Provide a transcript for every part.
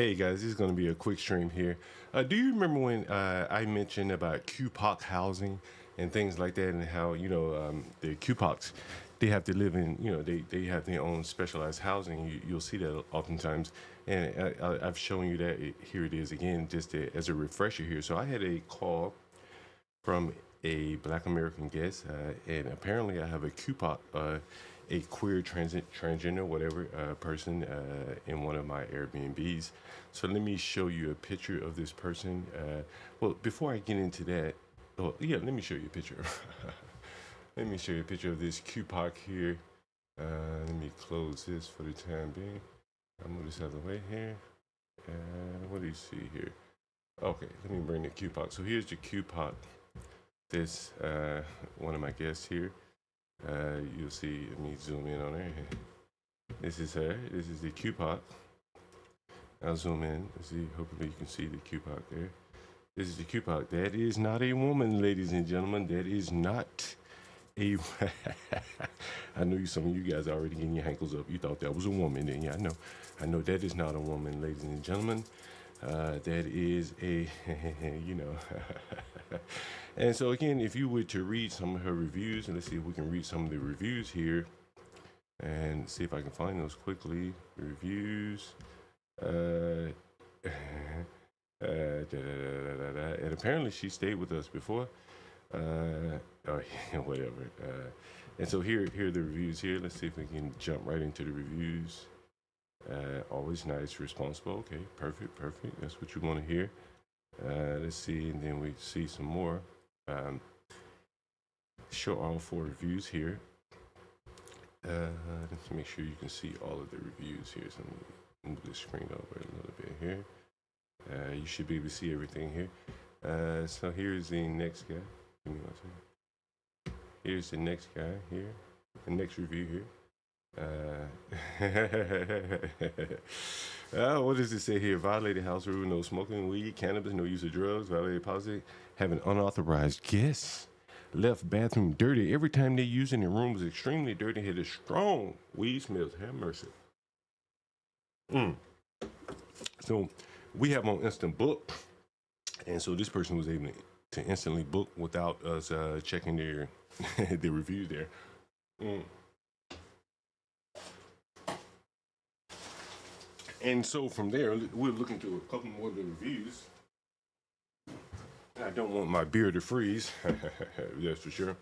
Hey guys, this is going to be a quick stream here. Do you remember when I mentioned about QPOC housing and things like that, and how the QPOCs, they have to live in, they have their own specialized housing. You'll see that oftentimes, and I've shown you that. Here it is again, just as a refresher here. So I had a call from a Black American guest, and apparently I have a QPOC, a queer transgender, whatever person in one of my Airbnbs. So let me show you a picture of this person. Well, before I get into that, oh yeah, let me show you a picture. Let me show you a picture of this QPOC here. Let me close this for the time being. I'll move this out of the way here. What do you see here? Okay, let me bring the QPOC. So here's the QPOC. This one of my guests here. You'll see. Let me zoom in on her. This is her. This is the QPOC. I'll zoom in. Let's see. Hopefully you can see the QPOC there. This is the QPOC. That is not a woman, ladies and gentlemen. That is not a. I know some of you guys are already getting your hankles up. You thought that was a woman, then yeah, I know. I know that is not a woman, ladies and gentlemen. That is a, and so again, if you were to read some of her reviews, and let's see if we can read some of the reviews here, and see if I can find those quickly. Reviews, and apparently she stayed with us before, or whatever. And so here are the reviews here. Let's see if we can jump right into the reviews. Always nice, responsible. Okay, perfect. That's what you want to hear. Let's see, and then we see some more. Show all 4 reviews here. Let's make sure you can see all of the reviews here. So let me move the screen over a little bit here. You should be able to see everything here. So here's the next guy. Give me one second. Here's the next guy here. The next review here. What does it say here? Violated house rule: no smoking weed, cannabis, no use of drugs. Violated policy: having unauthorized guests. Left bathroom dirty every time they use it. The room was extremely dirty. Had a strong weed smells. Have mercy. So we have on instant book, and so this person was able to instantly book without us checking their the reviews there. And so from there, we're looking through a couple more of the reviews. I don't want my beer to freeze, that's for sure.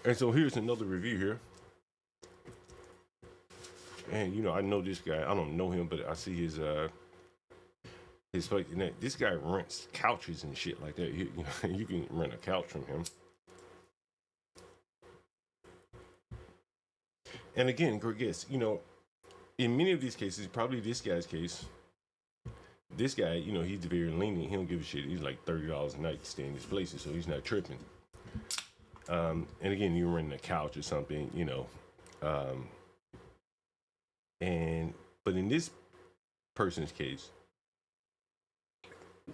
And so here's another review here. And I know this guy. I don't know him, but I see his place. This guy rents couches and shit like that. You can rent a couch from him. And again, guess, in many of these cases, probably this guy's case, this guy, he's very lenient. He don't give a shit. He's like $30 a night to stay in his places, so he's not tripping. And again, you're renting a couch or something, but in this person's case,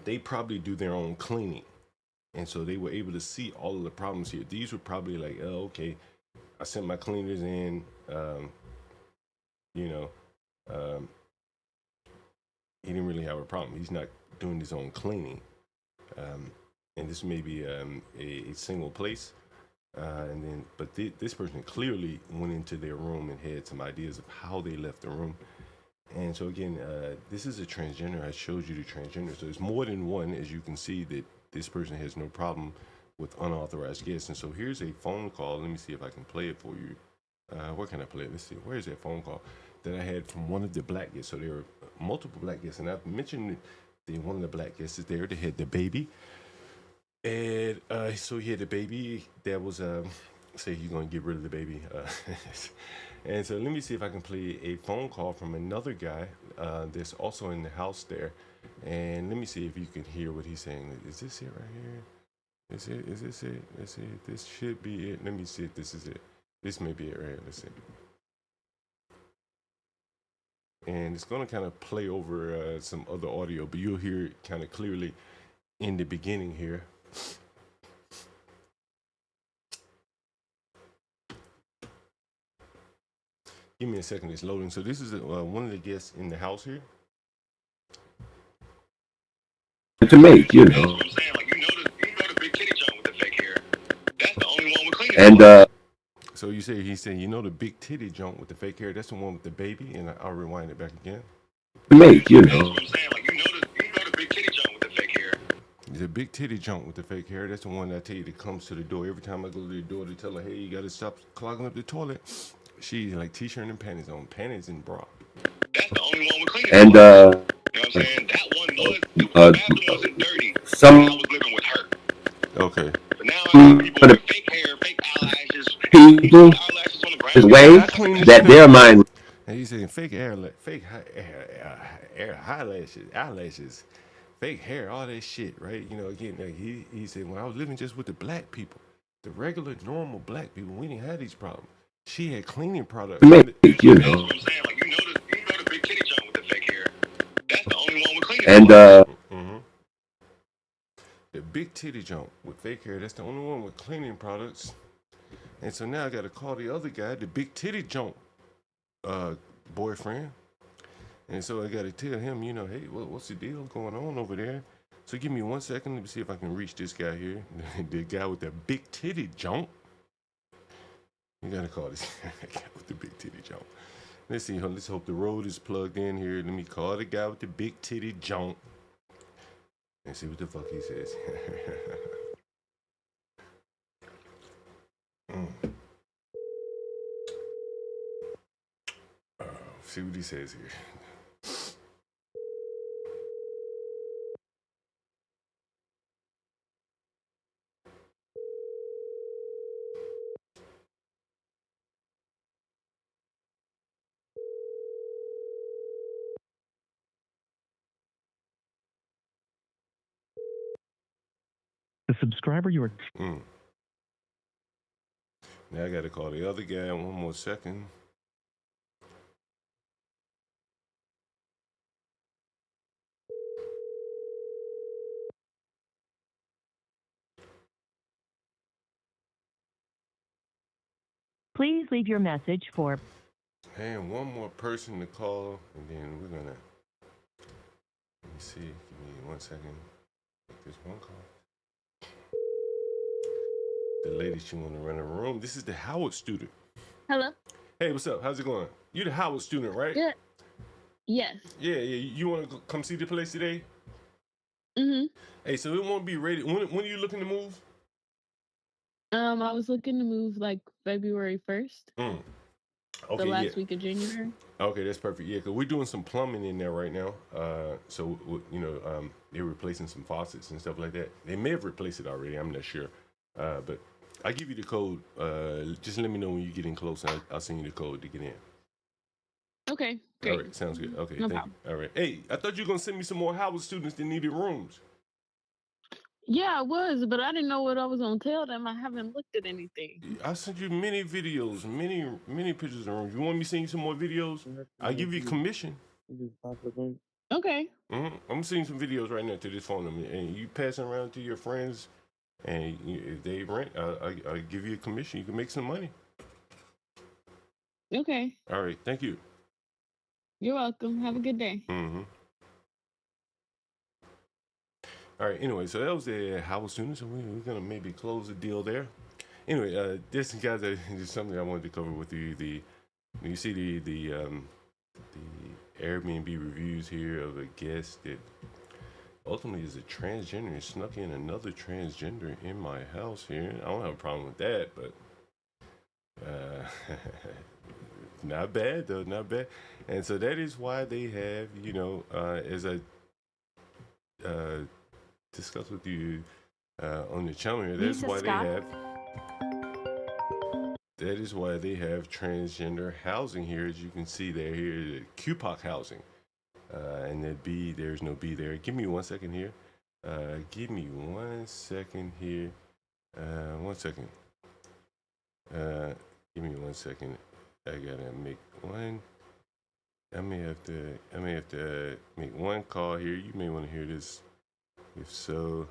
they probably do their own cleaning, and so they were able to see all of the problems here. These were probably like, oh, okay, I sent my cleaners in. He didn't really have a problem. He's not doing his own cleaning. And this may be a single place. But this person clearly went into their room and had some ideas of how they left the room. And so again, this is a transgender. I showed you the transgender. So there's more than one, as you can see, that this person has no problem with unauthorized guests. And so here's a phone call. Let me see if I can play it for you. Where can I play it? Let's see. Where is that phone call that I had from one of the black guests? So there were multiple black guests, and I've mentioned that one of the black guests is there. They had the baby, and so he had the baby. That was say he's gonna get rid of the baby. And so let me see if I can play a phone call from another guy that's also in the house there, and let me see if you can hear what he's saying. Is this it right here? Is this it? Let's see. This should be it. Let me see if this is it. This may be it right here. Let's see. And it's going to kind of play over some other audio, but you'll hear it kind of clearly in the beginning here. Give me a second, it's loading. So this is one of the guests in the house here. to make, you That's know. what I'm saying. Like you know the big titty joint with the fake hair. That's the only one with cleaning And products. So you say he's saying, you know, the big titty joint with the fake hair. That's the one with the baby, and I'll rewind it back again. to make, you That's know. what I'm saying. Like you know the big titty joint with the fake hair. The big titty joint with the fake hair. That's the one that I tell you that comes to the door every time I go to the door to tell her, hey, you gotta stop clogging up the toilet. She like t-shirt and panties on, panties and bra. That's the only one with cleaning And products. You know what I'm saying? That one was the bathroom wasn't dirty when I some was living with her. Okay. But now I got people of the with fake hair, fake eyelashes, people put eyelashes on the this ground. Yeah, way I clean this shit that up. their mind And he's saying fake hair, fake hair, eyelashes, fake hair, all that shit, right? You know, again, like he said when I was living just with the black people, the regular normal black people, we didn't have these problems. She had cleaning products. make, you That's know. what I'm saying. Like you know the big titty joint with the fake hair. That's the only one with cleaning And products. Mm-hmm. The big titty joint with fake hair. That's the only one with cleaning products. And so now I got to call the other guy, the big titty joint uh, boyfriend. And so I got to tell him, you know, hey, what's the deal going on over there? So give me 1 second. Let me see if I can reach this guy here, the guy with the big titty joint. You gotta call this guy with the big titty joint. Let's see. Let's hope the road is plugged in here. Let me call the guy with the big titty joint and see what the fuck he says. Mm. See what he says here. The subscriber you are Mm. Now I gotta call the other guy. 1 more second. Please leave your message for And one more person to call, and then we're gonna let me see. Give me 1 second. Take this one call. The lady she wanna run a room. This is the Howard student. Hello. Hey, what's up? How's it going? You the Howard student, right? Good. Yes. Yeah, yeah. You wanna come see the place today? Mhm. Hey, so it won't be ready. When are you looking to move? I was looking to move like February 1st, Mm. the Okay, yeah. last week of January. Okay, that's perfect. Yeah, because we're doing some plumbing in there right now. So you know, they're replacing some faucets and stuff like that. They may have replaced it already. I'm not sure. But I give you the code. Just let me know when you get in close. I'll send you the code to get in. Okay, All great. right, sounds good. Okay, No thank you. problem. All right. Hey, I thought you were gonna send me some more Howard students that needed rooms. Yeah, I was, but I didn't know what I was gonna tell them. I haven't looked at anything. I sent you many videos, many pictures of rooms. You want me to send you some more videos? I'll give you commission. Okay. I'm gonna send you some videos right now to this phone number, and you pass it around to your friends. And if they rent, I give you a commission. You can make some money. Okay. All right, thank you. You're welcome. Have a good day. Mm-hmm. All right. Anyway, so that was the Howard student. So we're gonna maybe close the deal there. Anyway, this guys, is something I wanted to cover with you. You see the Airbnb reviews here of a guest that ultimately is a transgender and snuck in another transgender in my house here. I don't have a problem with that, but not bad though, not bad. And so that is why they have, you know, as I uh, discussed with you on the channel here, that's why they have. That is why they have transgender housing here, as you can see there here, the QPOC housing, and that B, there's no B there. Give me 1 second here. Give me 1 second here. 1 second. Uh, Give me 1 second. I gotta make one. I may have to make one call here. You may want to hear this. If so,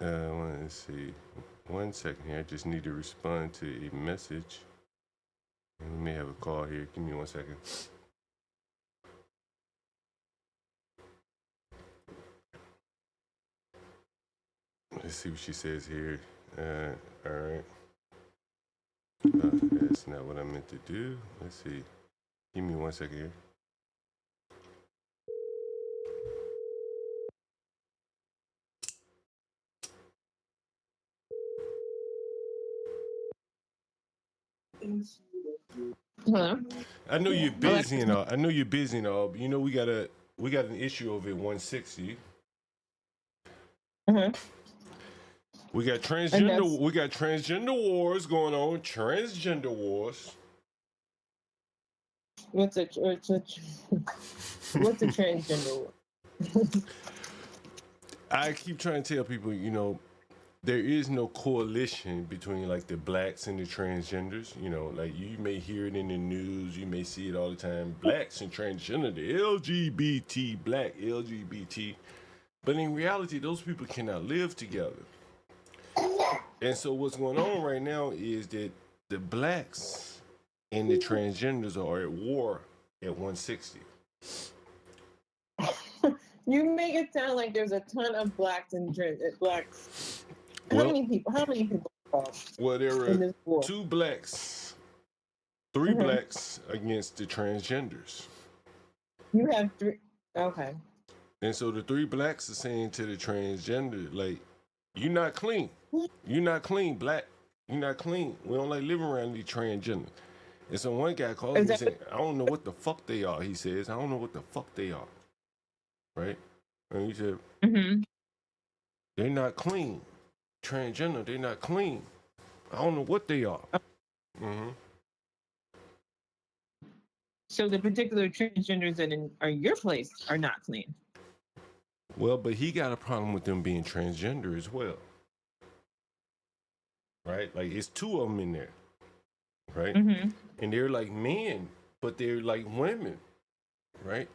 let's see. 1 second here. I just need to respond to a message. We may have a call here. Give me 1 second. Let's see what she says here. All right. That's not what I meant to do. Let's see. Give me 1 second here. Hello. I know you're busy and all. I know you're busy and all. But you know we got an issue over at 160. Uh-huh. We got transgender wars going on. Transgender wars. What's a transgender war? I keep trying to tell people, there is no coalition between like the blacks and the transgenders. Like you may hear it in the news, you may see it all the time. Blacks and transgender, the LGBT, black LGBT. But in reality, those people cannot live together. And so what's going on right now is that the blacks and the transgenders are at war at 160. You make it sound like there's a ton of blacks and blacks. Well, How many people well, there in are this war? 2 blacks, 3 blacks against the transgenders. You have 3. Okay. And so the 3 blacks are saying to the transgender, like, you're not clean. You're not clean, black. You're not clean. We don't like living around these transgender. And so one guy calls me saying, I don't know what the fuck they are. He says, I don't know what the fuck they are. Right? And he said, they're not clean. Transgender, they're not clean. I don't know what they are. So the particular transgenders that are in your place are not clean. Well, but he got a problem with them being transgender as well. Right? Like, it's 2 of them in there. Right? And they're like men, but they're like women. Right?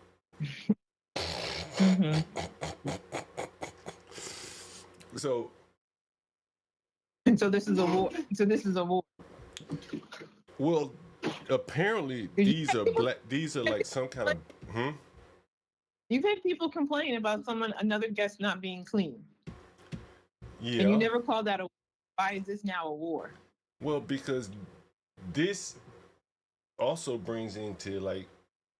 So. And so this is a war. Well, apparently these are black. These are like some kind of. You've had people complain about another guest not being clean. Yeah. And you never called that a war. Why is this now a war? Well, because this also brings into like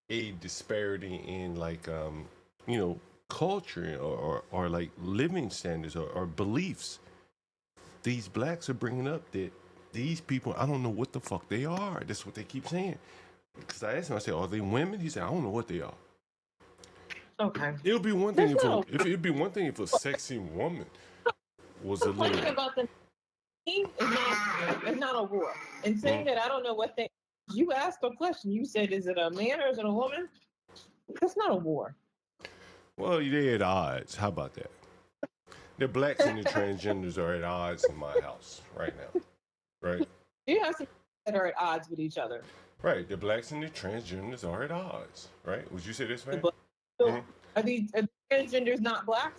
a disparity in like culture or like living standards or beliefs. These blacks are bringing up that these people, I don't know what the fuck they are. That's what they keep saying. Because I asked him, I said, are they women? He said, I don't know what they are. Okay. It would be one thing if a sexy woman was a little. Complaining about the name is not a war. And saying that I don't know what they. You asked a question. You said, is it a man or is it a woman? That's not a war. Well, they're at odds. How about that? The blacks and the transgenders are at odds in my house right now. Right? You have some that are at odds with each other. Right. The blacks and the transgenders are at odds. Right? Would you say this, man? So are the transgenders not black?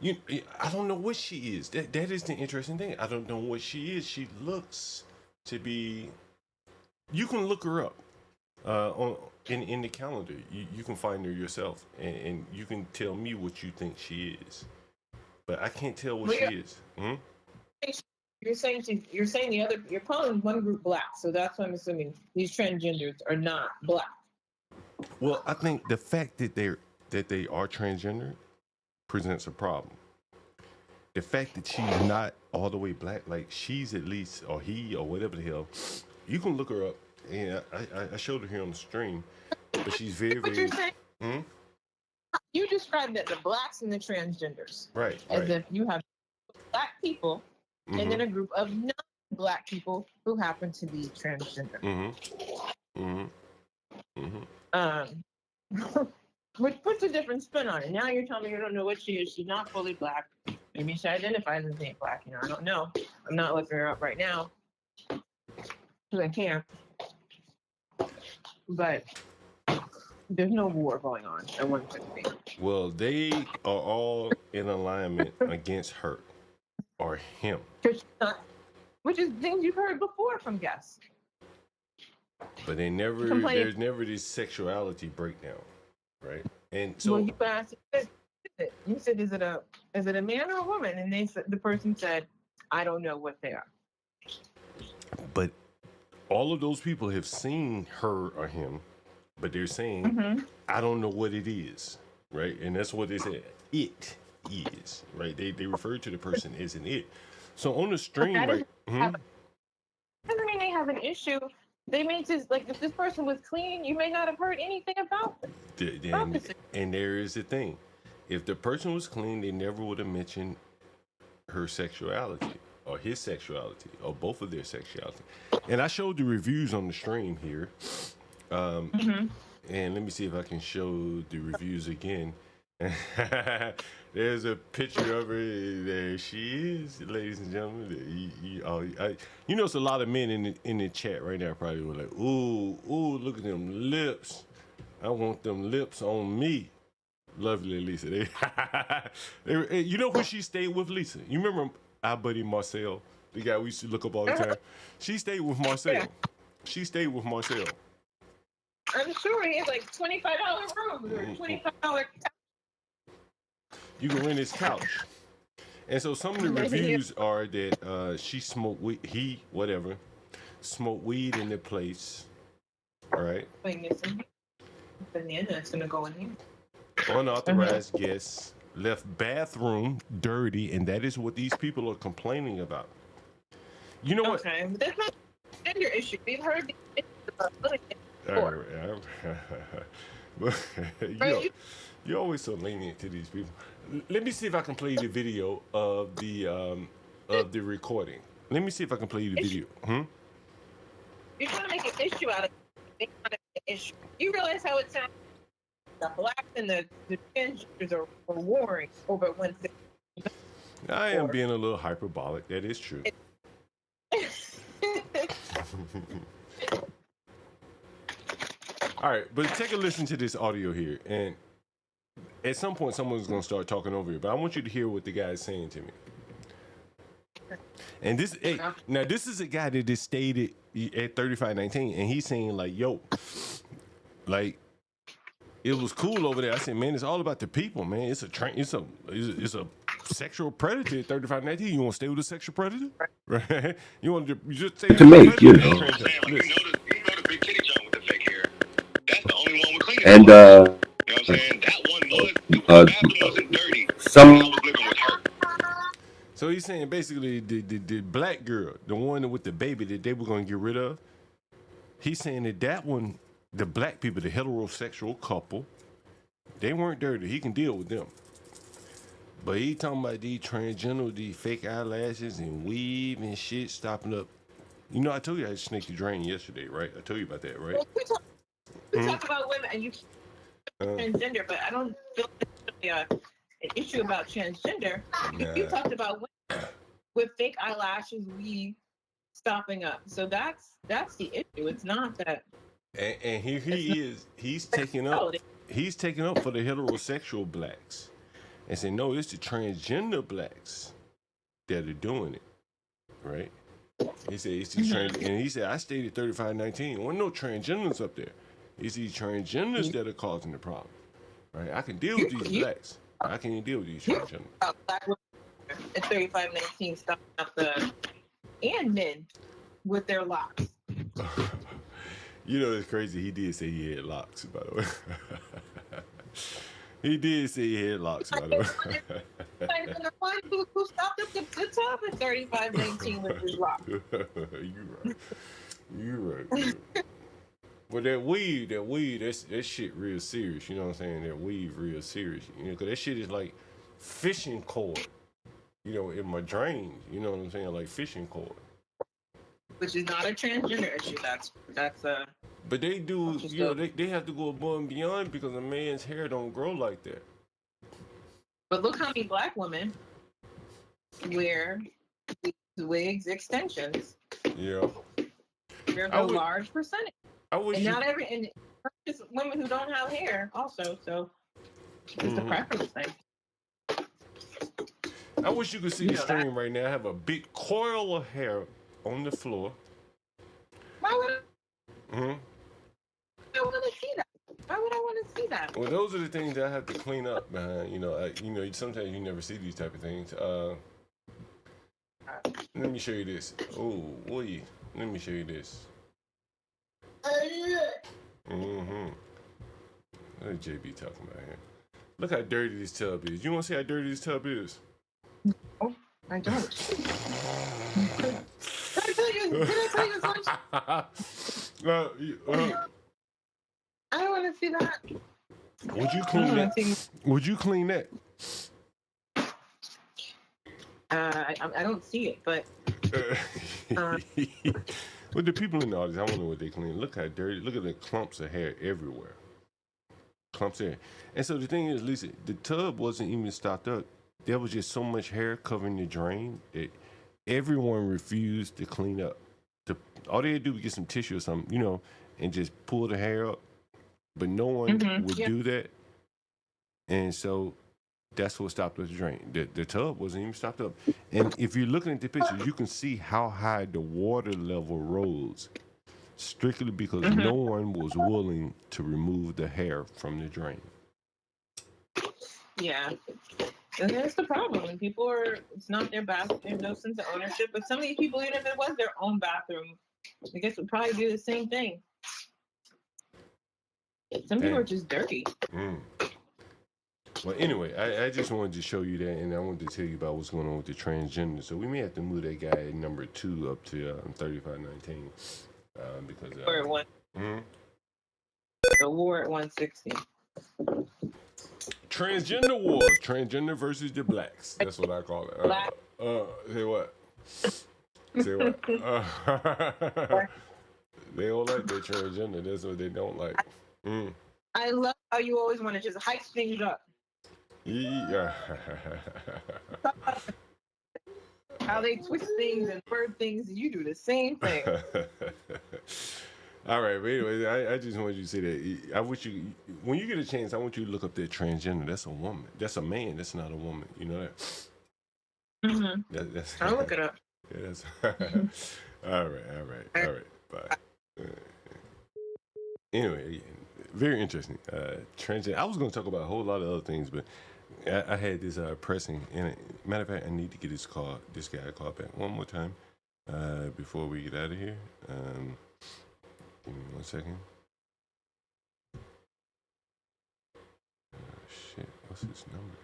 I don't know what she is. That is the interesting thing. I don't know what she is. She looks to be. You can look her up in the calendar. You can find her yourself, and you can tell me what you think she is. But I can't tell what she is. You're saying you're calling one group black, so that's what I'm assuming these transgenders are not black. Well, I think the fact that they are transgender presents a problem. The fact that she's not all the way black, like she's at least, or he, or whatever the hell, you can look her up. And I showed her here on the stream, but she's very, What very. you're saying? You described it, the blacks and the transgenders, Right. as if you have black people and then a group of non-black people who happen to be transgender. Which puts a different spin on it. Now you're telling me you don't know what she is. She's not fully black. Maybe she identifies as being black. I don't know. I'm not looking her up right now because I can't. But there's no war going on at 160. Well, they are all in alignment against her or him. Which is things you've heard before from guests. but Complaining. there's never this sexuality breakdown, right? And Well, so, you asked. You said, is it a man or a woman? And the person said, I don't know what they are. but all of those people have seen her or him, but they're saying, Mm-hmm. I don't know what it is, right? And that's what they said. It is, right? They refer to the person as an it. So on the stream, that like, doesn't mean they have an issue. They may just like if this person was clean, you may not have heard anything about them. and there is the thing. If the person was clean, they never would have mentioned her sexuality or his sexuality or both of their sexuality. And I showed the reviews on the stream here. And let me see if I can show the reviews again. There's a picture of her. There she is, ladies and gentlemen. You know, it's a lot of men in the chat right now probably were like, ooh, look at them lips. I want them lips on me. Lovely Lisa. You know who she stayed with, Lisa? You remember our buddy Marcel, the guy we used to look up all the time? She stayed with Marcel. Yeah. She stayed with Marcel. I'm sure he has like $25 rooms or $25. You can rent his couch. And so some of the reviews are that she smoked weed, smoked weed in the place. All right. Wait, listen. Banana's gonna go in here. Unauthorized guests left bathroom dirty, and that is what these people are complaining about. You know what? Okay, but that's not gender issue. We've heard these issues about other things before. You're always so lenient to these people. Let me see if I can play you the video of the recording. Let me see if I can play you the video. You're trying to make an issue out of it. Not an issue. You realize how it sounds? The blacks and the transgenders are warring over one thing. I am being a little hyperbolic. That is true. All right, but take a listen to this audio here, and at some point, someone's going to start talking over you. But I want you to hear what the guy is saying to me. And this, now this is a guy that just stayed at 3519, and he's saying like, "Yo, like, it was cool over there." I said, "Man, it's all about the people, man. It's a sexual predator at 3519. You want to stay with a sexual predator, right? You want to just stay to make, you know. You know the big kitty joint with the fake hair. That's the only one with clean. And You know what I'm saying? That one was the bathroom wasn't dirty. some I was living with her. So he's saying basically the black girl, the one with the baby that they were going to get rid of, he's saying that one, the black people, the heterosexual couple, they weren't dirty. He can deal with them. But he talking about these transgender, these fake eyelashes and weave and shit stopping up. You know, I told you I had snake the drain yesterday, right? I told you about that, right? Well, we talk about women and you transgender, but I don't feel it's an issue about transgender. Nah. You talked about women with fake eyelashes, weave stopping up. So that's the issue. It's not that. And here he is. He's taking up for the heterosexual blacks. And say, no, it's the transgender blacks that are doing it, right? He said, it's the and he said, I stayed at 3519. There weren't no transgenders up there. It's these transgenders that are causing the problem, right? I can deal with these blacks. I can't deal with these transgenders. Black women at 3519 stopping up and men with their locks. You know, it's crazy. He did say he had locks, by the way. He did say he had locks, by the way. The one who stopped up the top at 3519 with his lock. You're right. But that weed, that shit real serious. You know what I'm saying? That weed real serious. You know, because that shit is like fishing cord. You know, in my drains. You know what I'm saying? Like fishing cord. Which is not a transgender issue. That's a. But they do, you know, they have to go above and beyond because a man's hair don't grow like that. But look how many black women wear these wigs extensions. Yeah. There's a large percentage. And just women who don't have hair also, so it's a preference thing. I wish you could see the stream right now. I have a big coil of hair on the floor. Why would that. Well, those are the things that I have to clean up behind. Sometimes you never see these type of things. Let me show you this. Oh, boy. Let me show you this. Mm-hmm. What is JB talking about here? Look how dirty this tub is. You want to see how dirty this tub is? Oh, I don't. Did I tell you as much? I don't want to see that. Would you clean that? Would you clean that? I don't see it, but. With the people in the audience, I wonder what they clean. Look how dirty. Look at the clumps of hair everywhere. Clumps of hair. And so the thing is, Lisa, the tub wasn't even stopped up. There was just so much hair covering the drain that everyone refused to clean up. All they had to do was get some tissue or something, and just pull the hair up. But no one would do that. And so that's what stopped the drain. The tub wasn't even stopped up. And if you're looking at the pictures, you can see how high the water level rose, strictly because no one was willing to remove the hair from the drain. Yeah. And that's the problem. When people it's not their bathroom, there's no sense of ownership. But some of these people, even if it was their own bathroom, I guess would probably do the same thing. Some people are just dirty. Well, anyway, I just wanted to show you that, and I wanted to tell you about what's going on with the transgender. So we may have to move that guy at number 2 up to 3519 because War at one. The war at 160. Transgender wars, transgender versus the blacks. That's what I call it. Black. Say what? Say what? They don't like their transgender. That's what they don't like. I love how you always want to just hype things up. Yeah. How they twist things and word things. You do the same thing. All right, but anyway, I just wanted you to say that. I wish you, when you get a chance, I want you to look up that transgender. That's a woman. That's a man. That's not a woman. You know that? That's, I'll look it up. Yeah, that's all right. Bye. Anyway, very interesting. Transgender. I was going to talk about a whole lot of other things, but I had this pressing. And matter of fact, I need to get this guy a call back one more time before we get out of here. Give me 1 second. Shit, what's his number?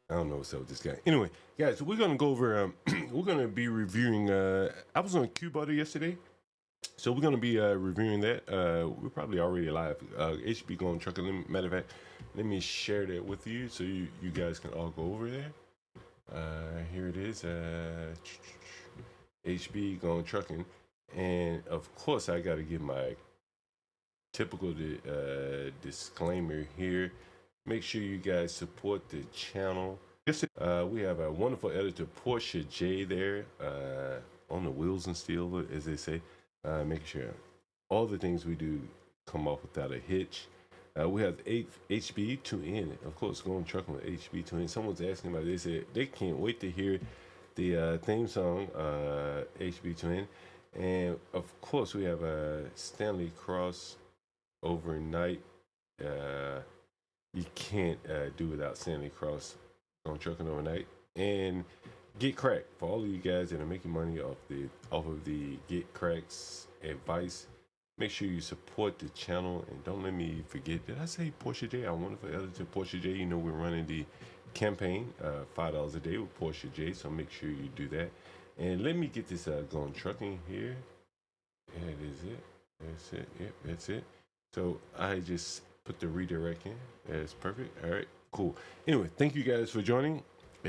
I don't know what's up with this guy. Anyway, guys, we're gonna go over. We're gonna be reviewing. I was on Q-Butter yesterday, so we're gonna be reviewing that. We're probably already live. HB going trucking. Matter of fact, let me share that with you so you guys can all go over there. Here it is. HB going trucking, and of course I got to give my typical disclaimer here. Make sure you guys support the channel. We have a wonderful editor, Portia J, there on the wheels and steel, as they say. Making sure all the things we do come off without a hitch. We have HB to N, of course, going trucking with HB to N. Someone's asking about it. They said they can't wait to hear the theme song, HB to N. And of course, we have Stanley Cross overnight. You can't do without Stanley Cross on trucking overnight. And Get Cracked, for all of you guys that are making money off of the Get Cracks advice. Make sure you support the channel, and don't let me forget. Did I say Portia J? Our wonderful editor, Portia J. You know we're running the campaign, $5 a day with Portia J. So make sure you do that. And let me get this going trucking here. That is it. That's it. Yep, that's it. So I just put the redirect in. That's perfect. All right, cool. Anyway, thank you guys for joining.